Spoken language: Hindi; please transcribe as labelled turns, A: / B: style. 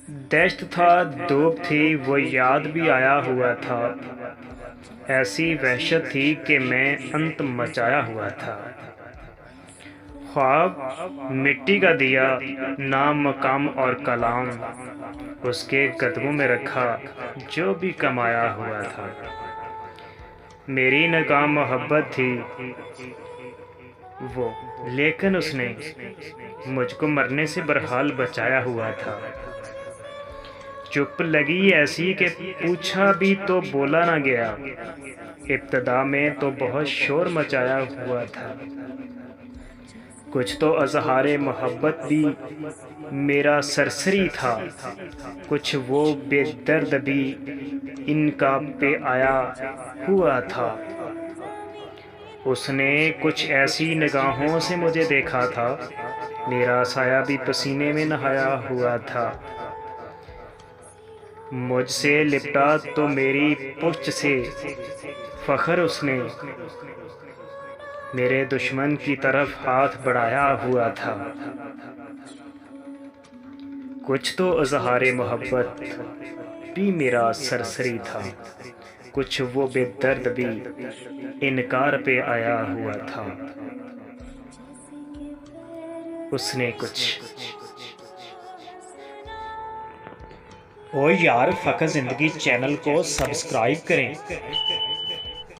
A: दहशत था, धूप थी, वो याद भी आया हुआ था। ऐसी वहशत थी कि मैं अंत मचाया हुआ था। ख्वाब मिट्टी का दिया, नाम मकाम और कलाम उसके कदमों में रखा, जो भी कमाया हुआ था। मेरी नाकाम मोहब्बत थी वो, लेकिन उसने मुझको मरने से बहरहाल बचाया हुआ था। चुप लगी ऐसी कि पूछा भी तो बोला ना गया। इब्तदा में तो बहुत शोर मचाया हुआ था। कुछ तो अज़हारे मोहब्बत भी मेरा सरसरी था, कुछ वो बेदर्द भी इनका पे आया हुआ था। उसने कुछ ऐसी निगाहों से मुझे देखा था, मेरा साया भी पसीने में नहाया हुआ था। मुझसे लिपटा तो मेरी पुश्त से फख्र उसने मेरे दुश्मन की तरफ हाथ बढ़ाया हुआ था। कुछ तो इज़हारे मोहब्बत भी मेरा सरसरी था, कुछ वो बेदर्द भी इनकार पे आया हुआ था। उसने कुछ
B: ओ यार फ़कर ज़िंदगी चैनल को सब्सक्राइब करें।